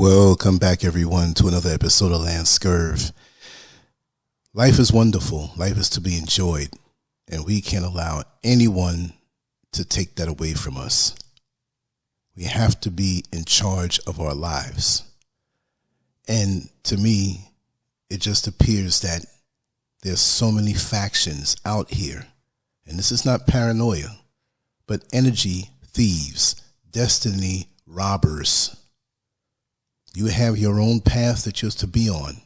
Welcome back, everyone, to another episode of Lancescurv. Life is wonderful. Life is to be enjoyed, and we can't allow anyone to take that away from us. We have to be in charge of our lives. And to me, it just appears that there's so many factions out here, and this is not paranoia, but energy thieves, destiny robbers. You have your own path that you're to be on.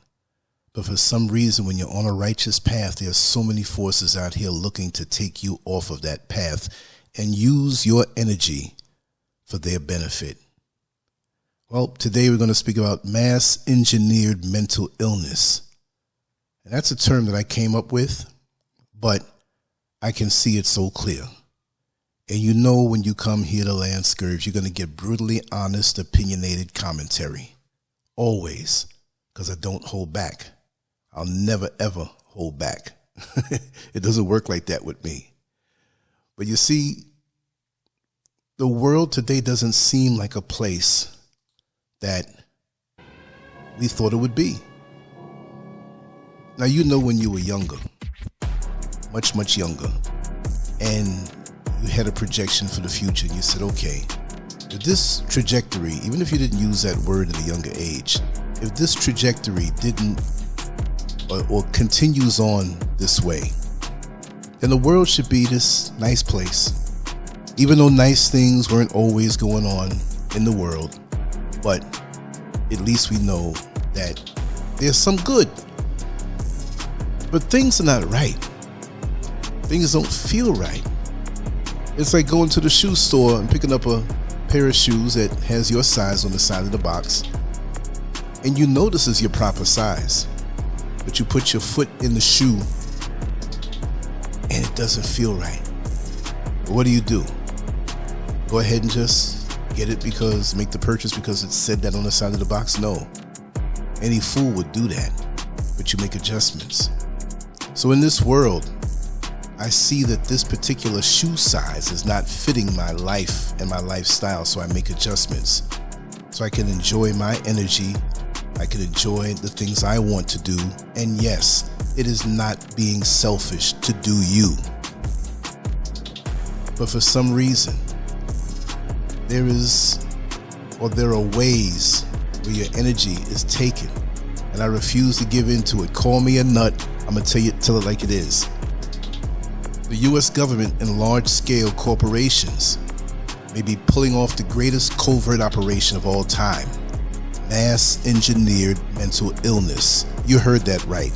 But for some reason, when you're on a righteous path, there's so many forces out here looking to take you off of that path and use your energy for their benefit. Well, today we're going to speak about mass engineered mental illness. And that's a term that I came up with, but I can see it so clear. And you know, when you come here to Lancescurv, you're going to get brutally honest, opinionated commentary. Always, because I don't hold back. I'll never, ever hold back. It doesn't work like that with me. But you see, the world today doesn't seem like a place that we thought it would be. Now, you know, when you were younger, much, much younger, and you had a projection for the future, and you said, okay, if this trajectory, even if you didn't use that word at a younger age, if this trajectory didn't or continues on this way, then the world should be this nice place. Even though nice things weren't always going on in the world, but at least we know that there's some good. But things are not right. Things don't feel right. It's like going to the shoe store and picking up a pair of shoes that has your size on the side of the box, and you know this is your proper size, but you put your foot in the shoe and it doesn't feel right. What do? Go ahead and just get it make the purchase because it said that on the side of the box? No. Any fool would do that, but you make adjustments. So in this world, I see that this particular shoe size is not fitting my life and my lifestyle, so I make adjustments. So I can enjoy my energy, I can enjoy the things I want to do, and yes, it is not being selfish to do you. But for some reason, there are ways where your energy is taken, and I refuse to give in to it. Call me a nut, I'm going to tell it like it is. The U.S. government and large-scale corporations may be pulling off the greatest covert operation of all time, mass-engineered mental illness. You heard that right.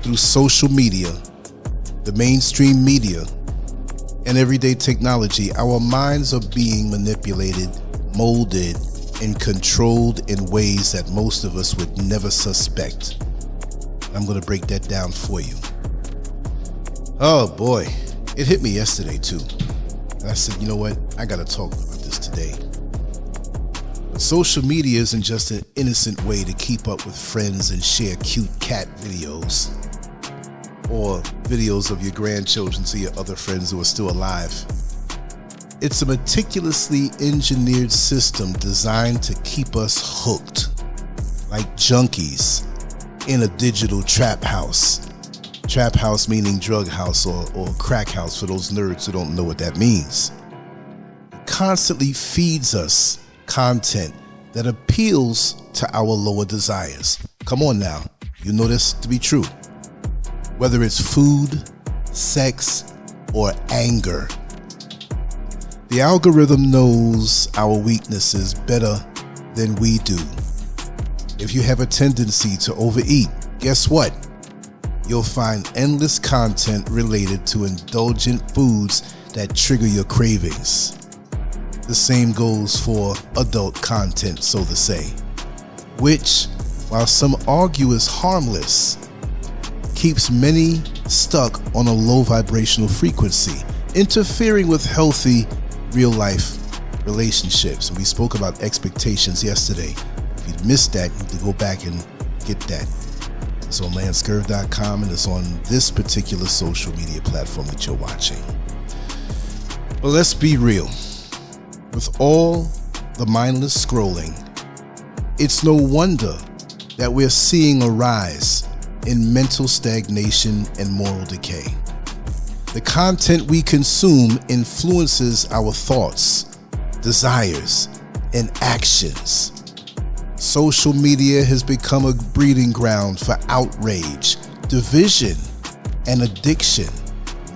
Through social media, the mainstream media, and everyday technology, our minds are being manipulated, molded, and controlled in ways that most of us would never suspect. I'm going to break that down for you. Oh boy, it hit me yesterday too. And I said, you know what? I gotta talk about this today. But social media isn't just an innocent way to keep up with friends and share cute cat videos or videos of your grandchildren to your other friends who are still alive. It's a meticulously engineered system designed to keep us hooked like junkies in a digital trap house. Trap house meaning drug house or crack house for those nerds who don't know what that means. It constantly feeds us content that appeals to our lower desires. Come on now, you know this to be true. Whether it's food, sex, or anger. The algorithm knows our weaknesses better than we do. If you have a tendency to overeat, guess what? You'll find endless content related to indulgent foods that trigger your cravings. The same goes for adult content, so to say, which, while some argue is harmless, keeps many stuck on a low vibrational frequency, interfering with healthy real-life relationships. And we spoke about expectations yesterday. If you missed that, you need to go back and get that. It's on Lancescurv.com, and it's on this particular social media platform that you're watching. But let's be real. With all the mindless scrolling, It's no wonder that we're seeing a rise in mental stagnation and moral decay. The content we consume influences our thoughts, desires, and actions. Social media has become a breeding ground for outrage, division, and addiction,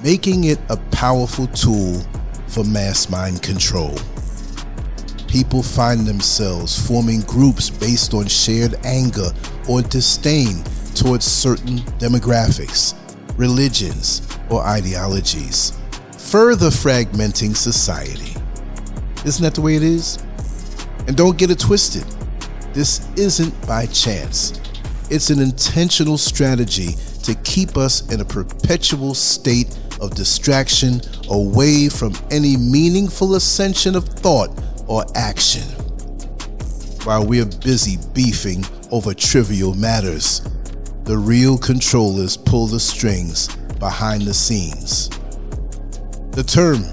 making it a powerful tool for mass mind control. People find themselves forming groups based on shared anger or disdain towards certain demographics, religions, or ideologies, further fragmenting society. Isn't that the way it is? And don't get it twisted. This isn't by chance. It's an intentional strategy to keep us in a perpetual state of distraction away from any meaningful ascension of thought or action. While we're busy beefing over trivial matters, the real controllers pull the strings behind the scenes. The term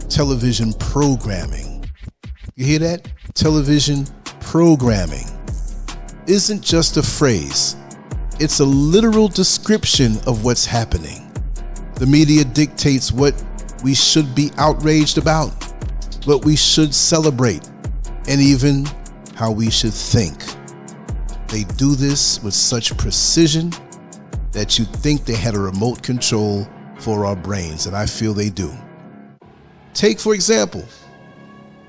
television programming, you hear that? Television programming isn't just a phrase. It's a literal description of what's happening. The media dictates what we should be outraged about, what we should celebrate, and even how we should think. They do this with such precision that you think they had a remote control for our brains, and I feel they do. Take, for example,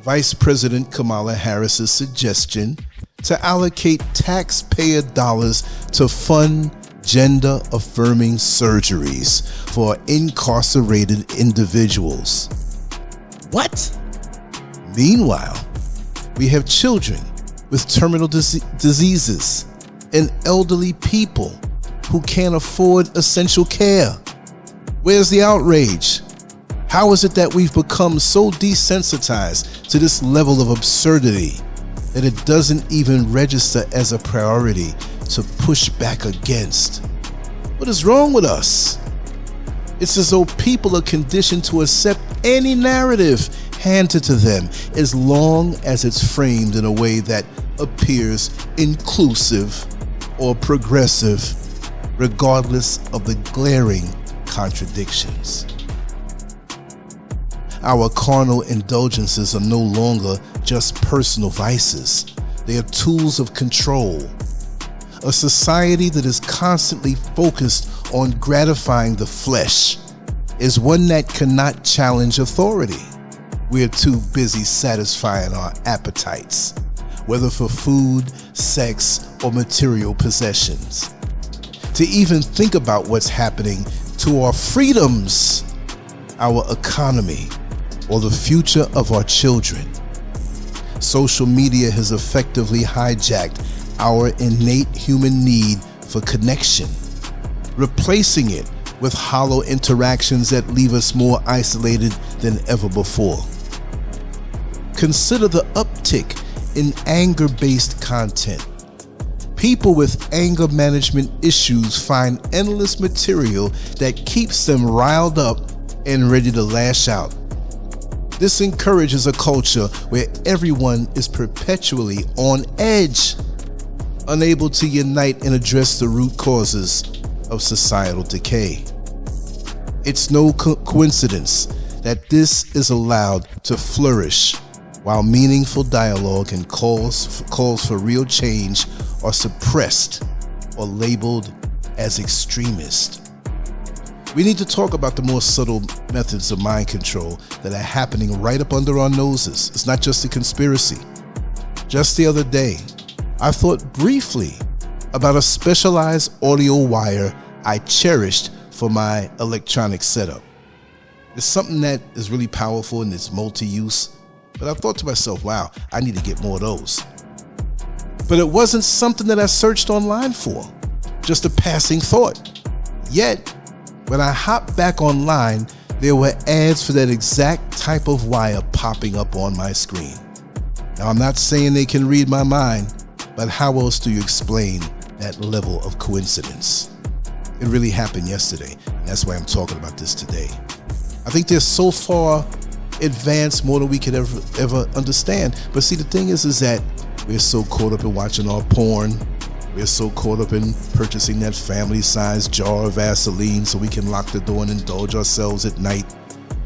Vice President Kamala Harris's suggestion to allocate taxpayer dollars to fund gender-affirming surgeries for incarcerated individuals. What? Meanwhile, we have children with terminal diseases and elderly people who can't afford essential care. Where's the outrage? How is it that we've become so desensitized to this level of absurdity that it doesn't even register as a priority to push back against? What is wrong with us? It's as though people are conditioned to accept any narrative handed to them as long as it's framed in a way that appears inclusive or progressive, regardless of the glaring contradictions. Our carnal indulgences are no longer just personal vices. They are tools of control. A society that is constantly focused on gratifying the flesh is one that cannot challenge authority. We are too busy satisfying our appetites, whether for food, sex, or material possessions, to even think about what's happening to our freedoms, our economy, or the future of our children. Social media has effectively hijacked our innate human need for connection, replacing it with hollow interactions that leave us more isolated than ever before. Consider the uptick in anger-based content. People with anger management issues find endless material that keeps them riled up and ready to lash out. This encourages a culture where everyone is perpetually on edge, unable to unite and address the root causes of societal decay. It's no coincidence that this is allowed to flourish while meaningful dialogue and calls for real change are suppressed or labeled as extremist. We need to talk about the more subtle methods of mind control that are happening right up under our noses. It's not just a conspiracy. Just the other day, I thought briefly about a specialized audio wire I cherished for my electronic setup. It's something that is really powerful and it's multi-use, but I thought to myself, wow, I need to get more of those. But it wasn't something that I searched online for, just a passing thought. Yet, when I hopped back online, there were ads for that exact type of wire popping up on my screen. Now, I'm not saying they can read my mind, but how else do you explain that level of coincidence? It really happened yesterday, and that's why I'm talking about this today. I think they're so far advanced, more than we could ever understand. But see, the thing is that We're so caught up in watching our porn. We're so caught up in purchasing that family-sized jar of Vaseline so we can lock the door and indulge ourselves at night.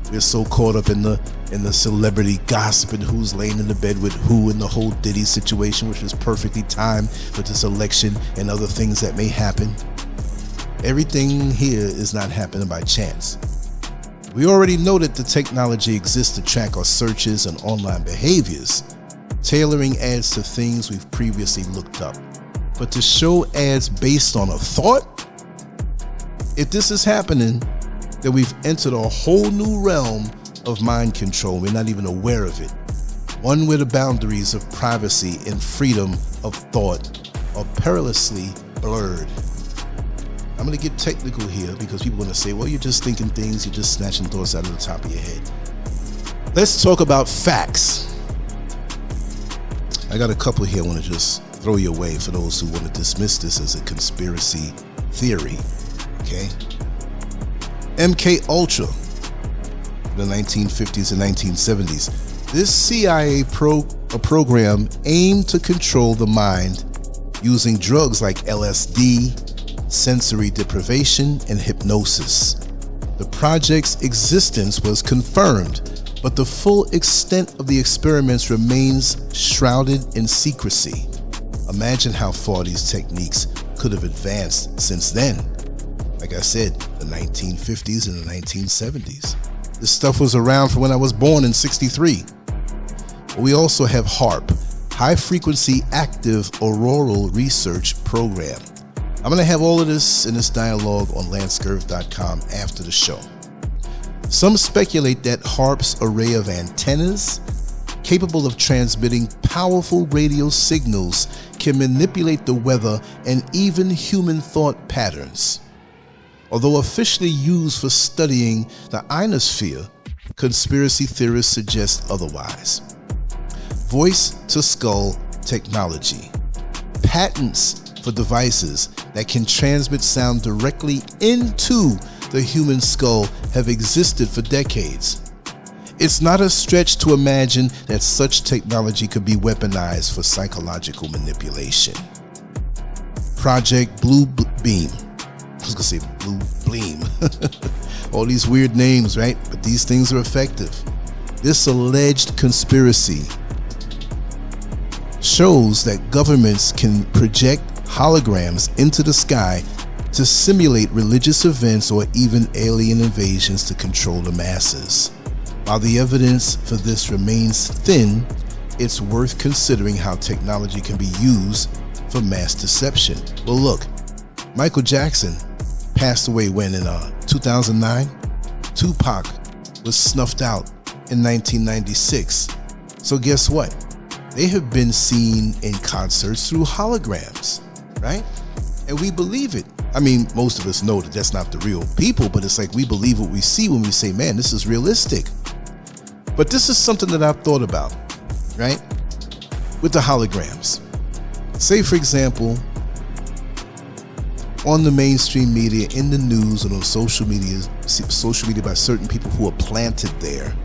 We're so caught up in the celebrity gossip and who's laying in the bed with who in the whole Diddy situation, which is perfectly timed for this election and other things that may happen. Everything here is not happening by chance. We already know that the technology exists to track our searches and online behaviors, tailoring ads to things we've previously looked up. But to show ads based on a thought? If this is happening, then we've entered a whole new realm of mind control. We're not even aware of it. One where the boundaries of privacy and freedom of thought are perilously blurred. I'm going to get technical here because people are going to say, well, you're just thinking things, you're just snatching thoughts out of the top of your head. Let's talk about facts. I got a couple here I want to just throw your way for those who want to dismiss this as a conspiracy theory. Okay? MK Ultra, the 1950s and 1970s. This CIA program aimed to control the mind using drugs like LSD, sensory deprivation, and hypnosis. The project's existence was confirmed, but the full extent of the experiments remains shrouded in secrecy. Imagine how far these techniques could have advanced since then. Like I said, the 1950s and the 1970s. This stuff was around from when I was born in '63. We also have HAARP, High Frequency Active Auroral Research Program. I'm going to have all of this in this dialogue on Lancescurv.com after the show. Some speculate that HAARP's array of antennas, capable of transmitting powerful radio signals, can manipulate the weather and even human thought patterns. Although officially used for studying the ionosphere, conspiracy theorists suggest otherwise. Voice-to-skull technology. Patents for devices that can transmit sound directly into the human skull have existed for decades. It's not a stretch to imagine that such technology could be weaponized for psychological manipulation. Project Blue Beam. I was going to say Blue Bleem. All these weird names, right? But these things are effective. This alleged conspiracy shows that governments can project holograms into the sky to simulate religious events or even alien invasions to control the masses. While the evidence for this remains thin, it's worth considering how technology can be used for mass deception. Well, look, Michael Jackson passed away when in 2009. Tupac was snuffed out in 1996. So guess what? They have been seen in concerts through holograms, right? And we believe it. I mean, most of us know that that's not the real people, but it's like we believe what we see when we say, man, this is realistic. But this is something that I've thought about, right? With the holograms. Say, for example, on the mainstream media, in the news, and on social media by certain people who are planted there,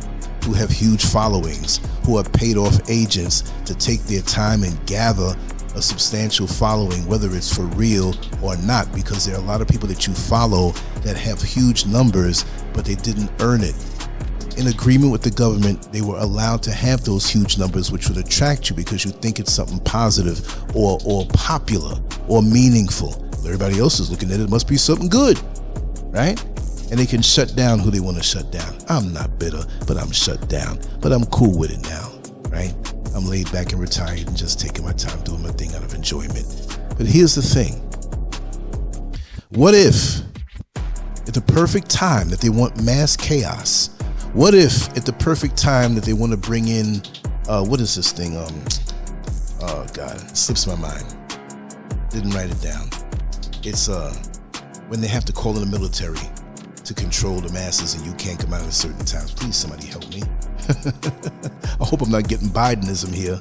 who have huge followings, who are paid off agents to take their time and gather a substantial following, whether it's for real or not, because there are a lot of people that you follow that have huge numbers, but they didn't earn it. In agreement with the government, they were allowed to have those huge numbers, which would attract you because you think it's something positive or popular or meaningful. Everybody else is looking at it, it must be something good, right? And they can shut down who they want to shut down. I'm not bitter, but I'm shut down. But I'm cool with it now, right? I'm laid back and retired and just taking my time doing my thing out of enjoyment. But here's the thing. What if at the perfect time that they want mass chaos, what if at the perfect time that they want to bring in, what is this thing? Oh God, it slips my mind. Didn't write it down. It's when they have to call in the military to control the masses and you can't come out at certain times. Please, somebody help me. I hope I'm not getting Bidenism here.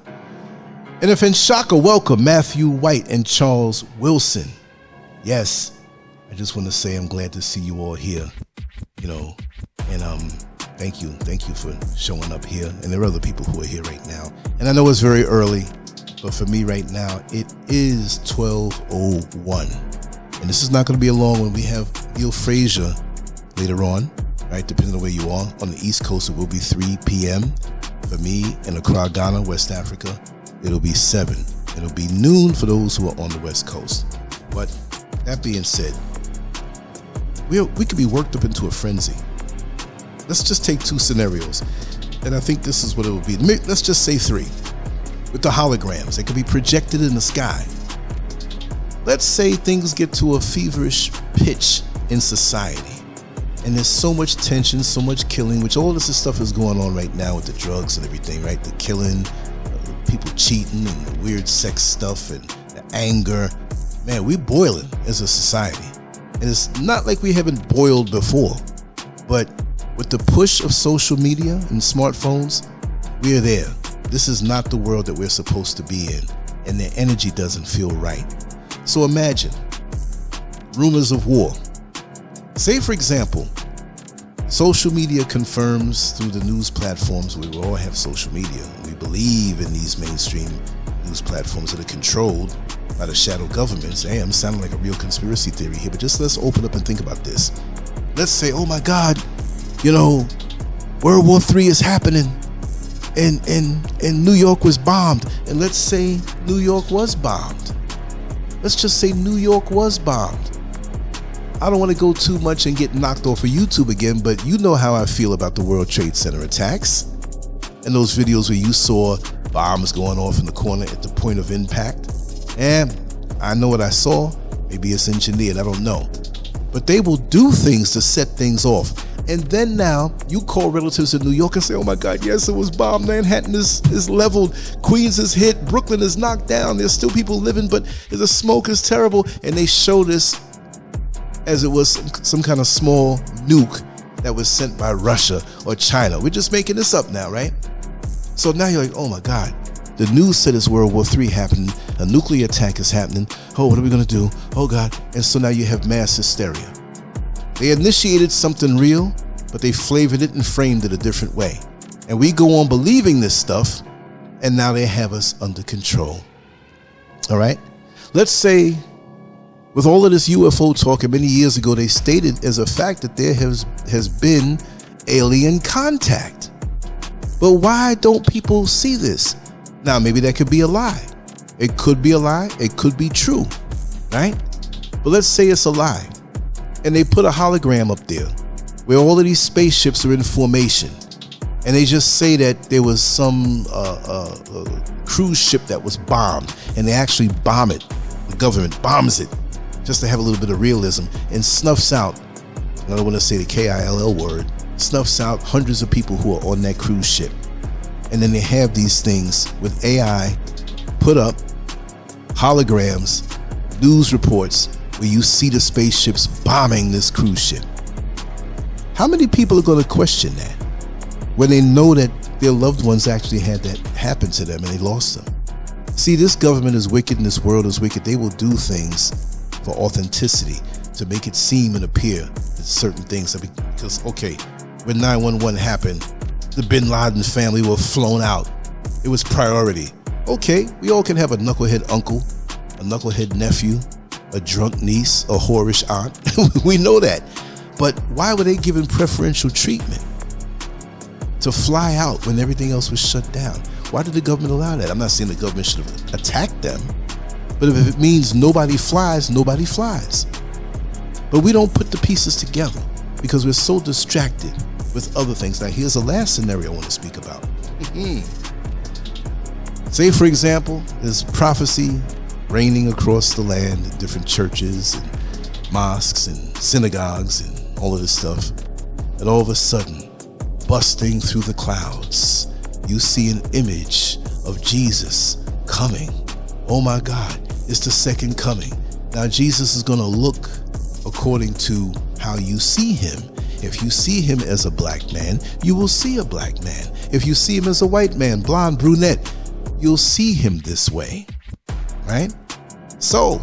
NFN Shaka, welcome Matthew White and Charles Wilson. Yes, I just want to say I'm glad to see you all here, you know, and thank you for showing up here. And there are other people who are here right now. And I know it's very early, But for me right now, it is 12:01. And this is not going to be a long one. We have Neil Frazier later on, right? Depending on where you are. On the East Coast, it will be 3 p.m. For me in Accra, Ghana, West Africa, it'll be 7. It'll be noon for those who are on the West Coast. But that being said, we could be worked up into a frenzy. Let's just take 2 scenarios. And I think this is what it will be. Let's just say 3. With the holograms, they could be projected in the sky. Let's say things get to a feverish pitch in society. And there's so much tension, so much killing, which all this stuff is going on right now with the drugs and everything, right? The killing, people cheating and the weird sex stuff and the anger. Man, we're boiling as a society. And it's not like we haven't boiled before, but with the push of social media and smartphones, we're there. This is not the world that we're supposed to be in, and the energy doesn't feel right. So imagine rumors of war. Say, for example, social media confirms through the news platforms. We all have social media. We believe in these mainstream news platforms that are controlled by the shadow governments. Hey, I'm sounding like a real conspiracy theory here, but just let's open up and think about this. Let's say, oh my God, World War III is happening and New York was bombed. And let's say New York was bombed. Let's just say New York was bombed. I don't want to go too much and get knocked off of YouTube again, but you know how I feel about the World Trade Center attacks and those videos where you saw bombs going off in the corner at the point of impact. And I know what I saw. Maybe it's engineered, I don't know. But they will do things to set things off. And then now you call relatives in New York and say, oh my God, yes, it was bombed. Manhattan is leveled. Queens is hit. Brooklyn is knocked down. There's still people living, but the smoke is terrible. And they show this as it was some kind of small nuke that was sent by Russia or China. We're just making this up now, right? So now you're like, oh my God, the news said it's World War III happening. A nuclear attack is happening. Oh, what are we going to do? Oh God. And so now you have mass hysteria. They initiated something real, but they flavored it and framed it a different way. And we go on believing this stuff, and now they have us under control. All right? Let's say, with all of this UFO talk, and many years ago, they stated as a fact that there has been alien contact. But why don't people see this? Now, maybe that could be a lie. It could be a lie. It could be true, right? But let's say it's a lie. And they put a hologram up there where all of these spaceships are in formation. And they just say that there was some cruise ship that was bombed. And they actually bomb it. The government bombs it just to have a little bit of realism and snuffs out, I don't want to say the KILL word, snuffs out hundreds of people who are on that cruise ship. And then they have these things with AI put up, holograms, news reports, where you see the spaceships bombing this cruise ship. How many people are going to question that when they know that their loved ones actually had that happen to them and they lost them? See, this government is wicked and this world is wicked. They will do things for authenticity to make it seem and appear that certain things are because, okay, when 911 happened, the Bin Laden family were flown out. It was priority. Okay, we all can have a knucklehead uncle, a knucklehead nephew, a drunk niece, a whorish aunt. We know that. But why were they given preferential treatment to fly out when everything else was shut down? Why did the government allow that? I'm not saying the government should have attacked them, but if it means nobody flies, nobody flies. But we don't put the pieces together because we're so distracted with other things. Now, here's the last scenario I want to speak about. Say, for example, there's prophecy reigning across the land in different churches and mosques and synagogues and all of this stuff. And all of a sudden, busting through the clouds, you see an image of Jesus coming. Oh my God, it's the second coming. Now Jesus is going to look according to how you see him. If you see him as a black man, you will see a black man. If you see him as a white man, blonde, brunette, you'll see him this way, right? So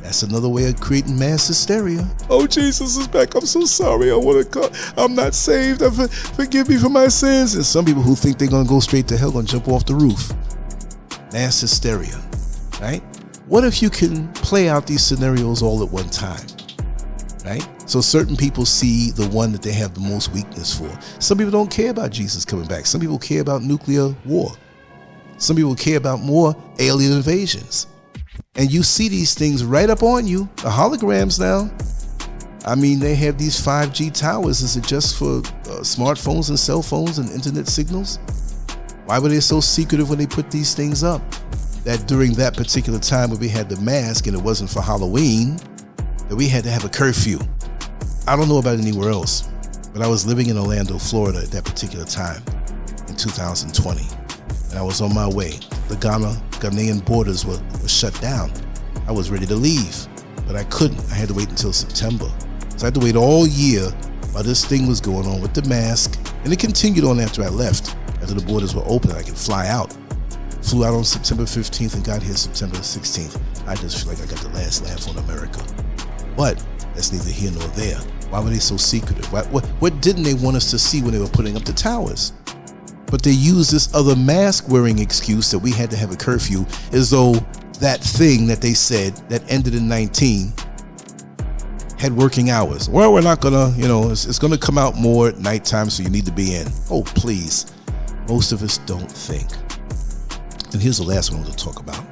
that's another way of creating mass hysteria. Oh, Jesus is back. I'm so sorry. I want to come. I'm not saved. Forgive me for my sins. And some people who think they're going to go straight to hell going to jump off the roof. mass hysteria, right? What if you can play out these scenarios all at one time, right? So certain people see the one that they have the most weakness for. Some people don't care about Jesus coming back. Some people care about nuclear war. Some people care about more alien invasions. And you see these things right up on you, the holograms now. I mean, they have these 5G towers. Is it just for smartphones and cell phones and internet signals? Why were they so secretive when they put these things up? That during that particular time when we had the mask and it wasn't for Halloween, that we had to have a curfew. I don't know about anywhere else, but I was living in Orlando, Florida at that particular time in 2020. And I was on my way. The Ghanaian borders were shut down. I was ready to leave, but I couldn't. I had to wait until September. So I had to wait all year while this thing was going on with the mask. And it continued on after I left. After the borders were open, I could fly out. Flew out on September 15th and got here September 16th. I just feel like I got the last laugh on America. But that's neither here nor there. Why were they so secretive? What didn't they want us to see when they were putting up the towers? But they used this other mask-wearing excuse that we had to have a curfew as though that thing that they said that ended in 19 had working hours. Well, we're not gonna, it's gonna come out more at nighttime, so you need to be in. Oh, please. Most of us don't think. And here's the last one I want to talk about.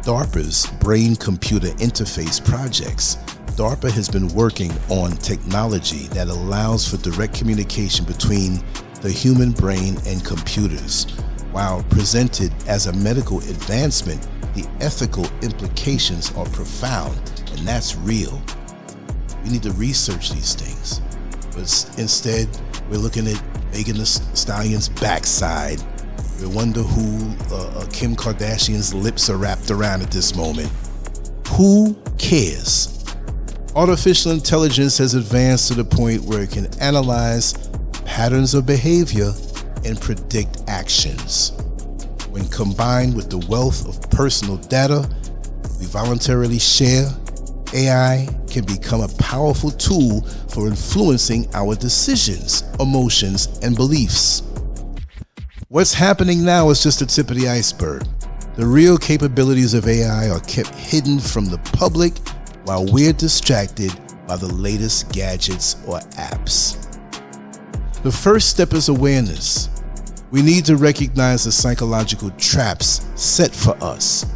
DARPA's brain-computer interface projects. DARPA has been working on technology that allows for direct communication between the human brain and computers. While presented as a medical advancement, the ethical implications are profound, and that's real. We need to research these things. But instead, we're looking at Megan Thee Stallion's backside. We wonder who Kim Kardashian's lips are wrapped around at this moment. Who cares? Artificial intelligence has advanced to the point where it can analyze patterns of behavior and predict actions. When combined with the wealth of personal data we voluntarily share, AI can become a powerful tool for influencing our decisions, emotions, and beliefs. What's happening now is just the tip of the iceberg. The real capabilities of AI are kept hidden from the public while we're distracted by the latest gadgets or apps. The first step is awareness. We need to recognize the psychological traps set for us.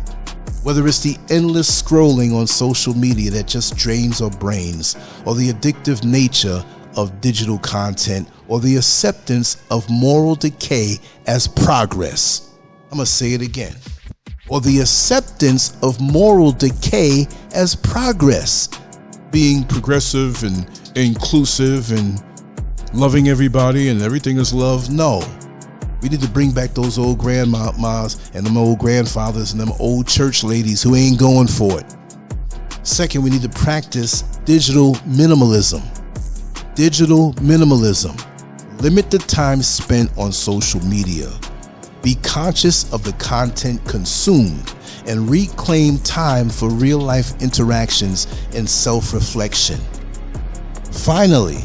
Whether it's the endless scrolling on social media that just drains our brains, or the addictive nature of digital content, or the acceptance of moral decay as progress. I'm gonna say it again. Or the acceptance of moral decay as progress. Being progressive and inclusive and loving everybody and everything is love. No. We need to bring back those old grandmas and them old grandfathers and them old church ladies who ain't going for it. Second, we need to practice digital minimalism. Digital minimalism. Limit the time spent on social media. Be conscious of the content consumed and reclaim time for real-life interactions and self-reflection. Finally,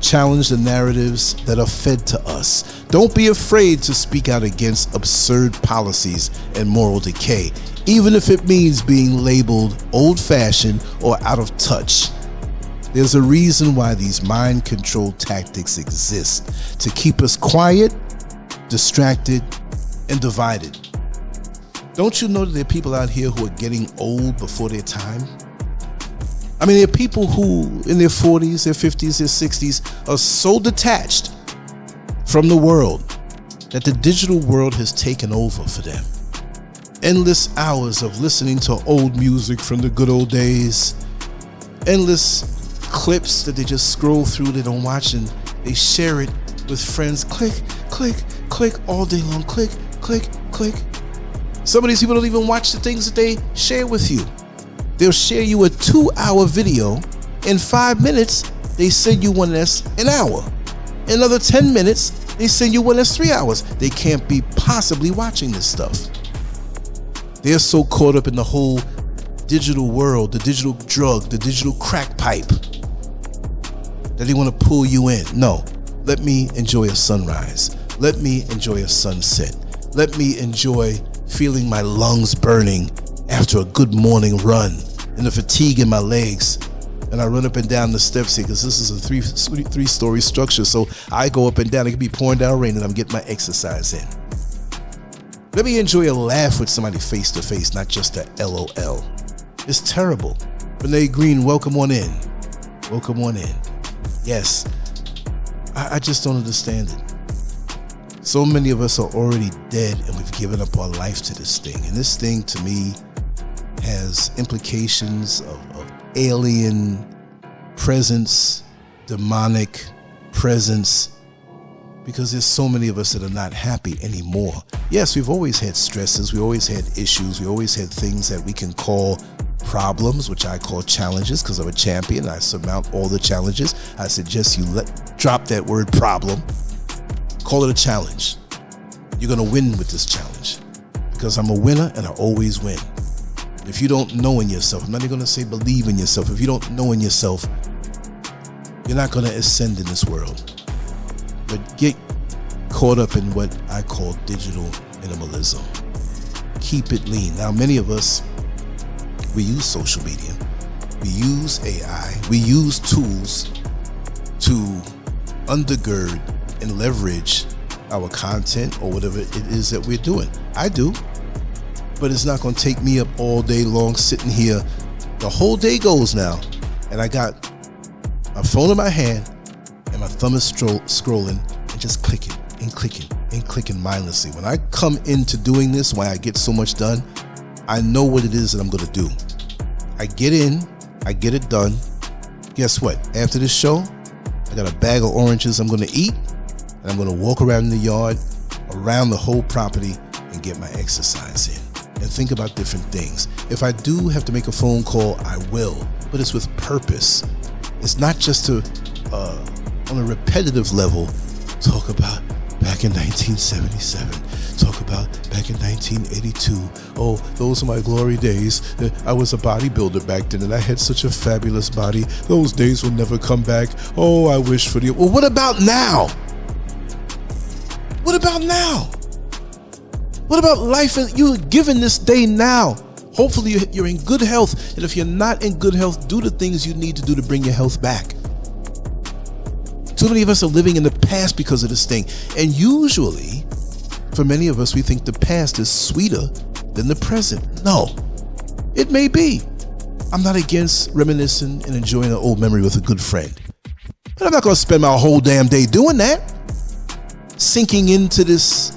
challenge the narratives that are fed to us. Don't be afraid to speak out against absurd policies and moral decay, even if it means being labeled old-fashioned or out of touch. There's a reason why these mind control tactics exist, to keep us quiet, distracted, and divided. Don't you know that there are people out here who are getting old before their time? I mean, there are people who in their 40s, their 50s, their 60s are so detached from the world that the digital world has taken over for them. Endless hours of listening to old music from the good old days, endless clips that they just scroll through, they don't watch, and they share it with friends. Click, click, click all day long. Click, click, click. Some of these people don't even watch the things that they share with you. They'll share you a 2-hour video. In 5 minutes, they send you one that's an hour. In another 10 minutes, they send you one that's 3 hours. They can't be possibly watching this stuff. They're so caught up in the whole digital world, the digital drug, the digital crack pipe, that they want to pull you in. No, let me enjoy a sunrise. Let me enjoy a sunset. Let me enjoy feeling my lungs burning after a good morning run and the fatigue in my legs. And I run up and down the steps here because this is a three-story structure. So I go up and down. It could be pouring down rain and I'm getting my exercise in. Let me enjoy a laugh with somebody face to face, not just a LOL. It's terrible. Renee Green, welcome on in. Welcome on in. Yes, I just don't understand it. So many of us are already dead and we've given up our life to this thing. And this thing to me has implications of alien presence, demonic presence, because there's so many of us that are not happy anymore. Yes, we've always had stresses, we always had issues, we always had things that we can call problems, which I call challenges because I'm a champion. I surmount all the challenges. I suggest you drop that word problem, call it a challenge. You're going to win with this challenge because I'm a winner and I always win. If you don't know in yourself, I'm not even going to say believe in yourself. If you don't know in yourself, you're not going to ascend in this world. But get caught up in what I call digital minimalism. Keep it lean. Now, many of us, we use social media. We use AI. We use tools to undergird and leverage our content or whatever it is that we're doing. I do. But it's not going to take me up all day long sitting here. The whole day goes now, and I got my phone in my hand, and my thumb is scrolling and just clicking and clicking and clicking mindlessly. When I come into doing this, why I get so much done, I know what it is that I'm going to do. I get in, I get it done. Guess what? After this show, I got a bag of oranges I'm going to eat, and I'm going to walk around in the yard, around the whole property, and get my exercise in. And think about different things. If I do have to make a phone call, I will, but it's with purpose. It's not just to, on a repetitive level, talk about back in 1977, talk about back in 1982. Oh, those are my glory days. I was a bodybuilder back then and I had such a fabulous body. Those days will never come back. Oh, I wish for the... Well, what about now? What about now? What about life you're given this day now? Hopefully you're in good health. And if you're not in good health, do the things you need to do to bring your health back. Too many of us are living in the past because of this thing. And usually, for many of us, we think the past is sweeter than the present. No, it may be. I'm not against reminiscing and enjoying an old memory with a good friend. But I'm not going to spend my whole damn day doing that. Sinking into this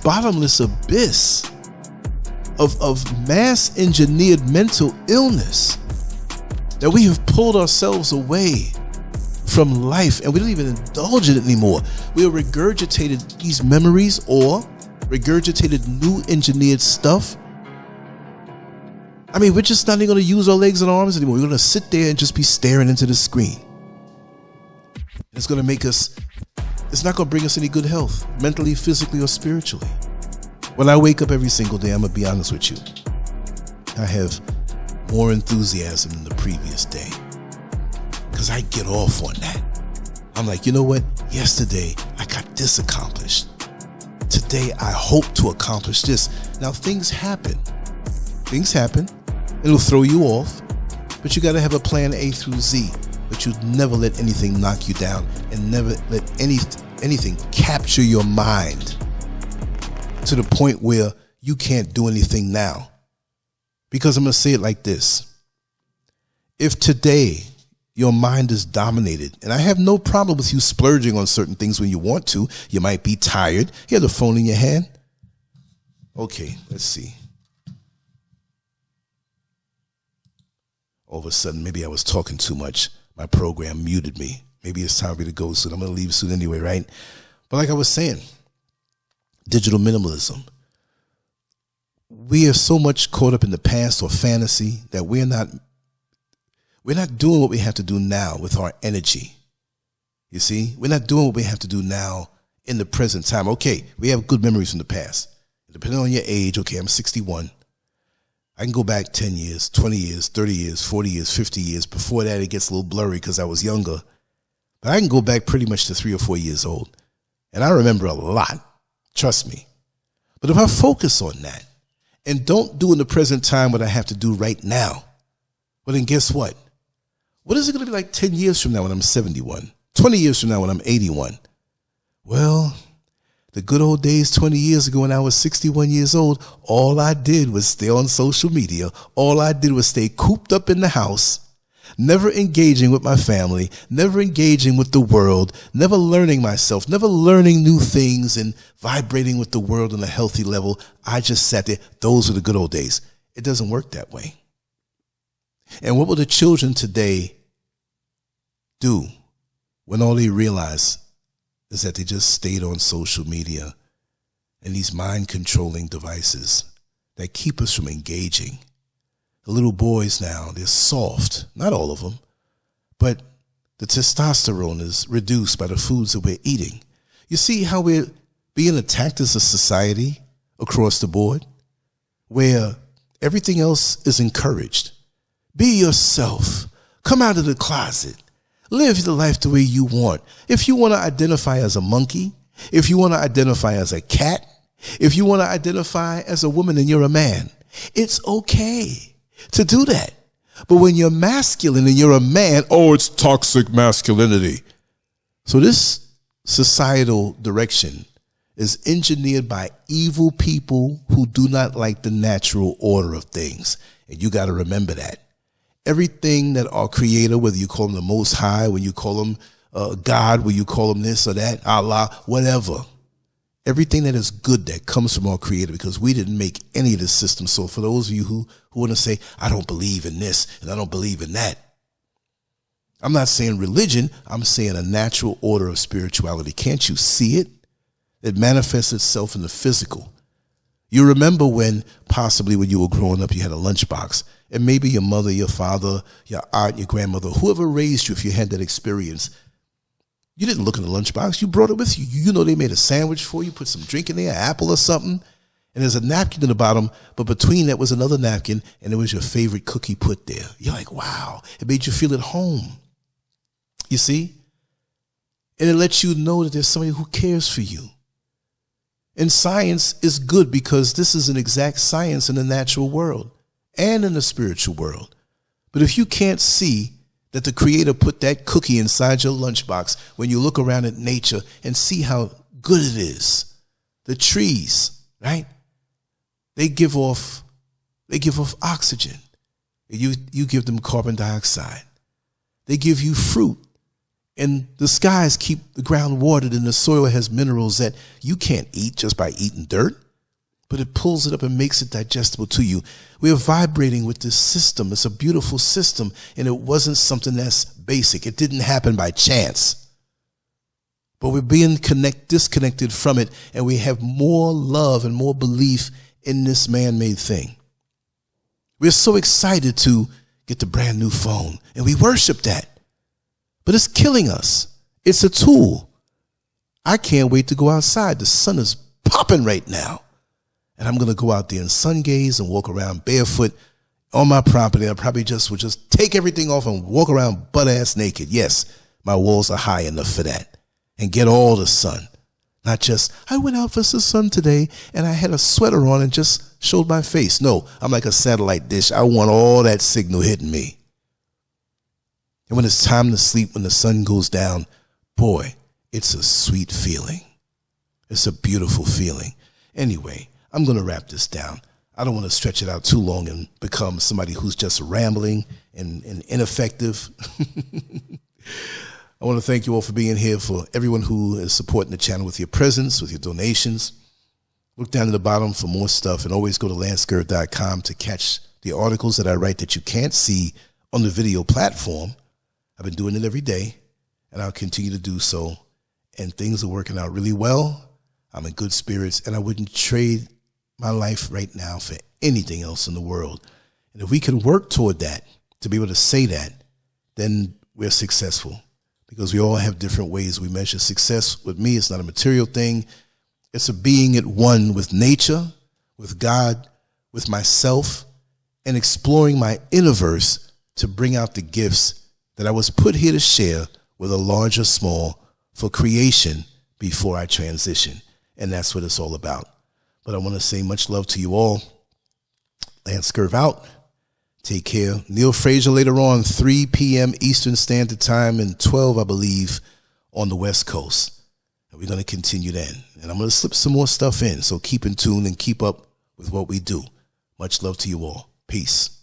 bottomless abyss of mass engineered mental illness that we have pulled ourselves away from life and we don't even indulge in it anymore. We have regurgitated these memories or regurgitated new engineered stuff. I mean, we're just not even going to use our legs and arms anymore. We're going to sit there and just be staring into the screen. It's going to make us, it's not going to bring us any good health, mentally, physically, or spiritually. When I wake up every single day, I'm going to be honest with you, I have more enthusiasm than the previous day because I get off on that. I'm like, you know what? Yesterday, I got this accomplished. Today, I hope to accomplish this. Now, things happen. Things happen. It'll throw you off, but you got to have a plan A through Z. But you never let anything knock you down and never let anything capture your mind to the point where you can't do anything now. Because I'm going to say it like this. If today your mind is dominated, and I have no problem with you splurging on certain things when you want to, you might be tired. You have the phone in your hand. Okay, let's see. All of a sudden, maybe I was talking too much. My program muted me. Maybe it's time for me to go soon. I'm going to leave soon anyway, right? But like I was saying, digital minimalism. We are so much caught up in the past or fantasy that we're not doing what we have to do now with our energy. You see, we're not doing what we have to do now in the present time. Okay, we have good memories from the past. Depending on your age, okay, I'm 61. I can go back 10 years, 20 years, 30 years, 40 years, 50 years. Before that, it gets a little blurry because I was younger. But I can go back pretty much to 3 or 4 years old. And I remember a lot. Trust me. But if I focus on that and don't do in the present time what I have to do right now, well, then guess what? What is it going to be like 10 years from now when I'm 71? 20 years from now when I'm 81? Well, the good old days 20 years ago when I was 61 years old, all I did was stay on social media. All I did was stay cooped up in the house, never engaging with my family, never engaging with the world, never learning myself, never learning new things and vibrating with the world on a healthy level. I just sat there. Those were the good old days. It doesn't work that way. And what will the children today do when all they realize is that they just stayed on social media and these mind-controlling devices that keep us from engaging? The little boys now, they're soft, not all of them, but the testosterone is reduced by the foods that we're eating. You see how we're being attacked as a society across the board, where everything else is encouraged. Be yourself. Come out of the closet. Live the life the way you want. If you want to identify as a monkey, if you want to identify as a cat, if you want to identify as a woman and you're a man, it's okay to do that. But when you're masculine and you're a man, oh, it's toxic masculinity. So this societal direction is engineered by evil people who do not like the natural order of things. And you got to remember that. Everything that our creator, whether you call him the Most High, when you call him God, when you call him this or that, Allah, whatever, everything that is good that comes from our creator, because we didn't make any of this system. So for those of you who want to say, I don't believe in this and I don't believe in that, I'm not saying religion, I'm saying a natural order of spirituality. Can't you see it? It manifests itself in the physical. You remember when possibly when you were growing up, you had a lunchbox, and maybe your mother, your father, your aunt, your grandmother, whoever raised you, if you had that experience, you didn't look in the lunchbox. You brought it with you. You know they made a sandwich for you, put some drink in there, an apple or something, and there's a napkin in the bottom, but between that was another napkin, and it was your favorite cookie put there. You're like, wow, it made you feel at home. You see? And it lets you know that there's somebody who cares for you. And science is good because this is an exact science in the natural world and in the spiritual world. But if you can't see that the creator put that cookie inside your lunchbox, when you look around at nature and see how good it is, the trees, right? They give off oxygen. You give them carbon dioxide. They give you fruit. And the skies keep the ground watered, and the soil has minerals that you can't eat just by eating dirt, but it pulls it up and makes it digestible to you. We are vibrating with this system. It's a beautiful system, and it wasn't something that's basic. It didn't happen by chance. But we're being disconnected from it, and we have more love and more belief in this man-made thing. We're so excited to get the brand new phone, and we worship that. But it's killing us. It's a tool. I can't wait to go outside. The sun is popping right now. And I'm going to go out there and sun gaze and walk around barefoot on my property. I probably would just take everything off and walk around butt-ass naked. Yes, my walls are high enough for that. And get all the sun. Not just, I went out for the sun today and I had a sweater on and just showed my face. No, I'm like a satellite dish. I want all that signal hitting me. And when it's time to sleep, when the sun goes down, boy, it's a sweet feeling. It's a beautiful feeling. Anyway, I'm going to wrap this down. I don't want to stretch it out too long and become somebody who's just rambling and ineffective. I want to thank you all for being here, for everyone who is supporting the channel with your presence, with your donations. Look down at the bottom for more stuff, and always go to Lancescurv.com to catch the articles that I write that you can't see on the video platform. I've been doing it every day, and I'll continue to do so. And things are working out really well. I'm in good spirits, and I wouldn't trade my life right now for anything else in the world. And if we can work toward that, to be able to say that, then we're successful, because we all have different ways we measure success. With me, it's not a material thing. It's a being at one with nature, with God, with myself, and exploring my innerverse to bring out the gifts that I was put here to share, whether large or small, for creation before I transition. And that's what it's all about. But I want to say much love to you all. Lancescurv out. Take care. Neil Frazier later on, 3 p.m. Eastern Standard Time and 12, I believe, on the West Coast. And we're going to continue then. And I'm going to slip some more stuff in. So keep in tune and keep up with what we do. Much love to you all. Peace.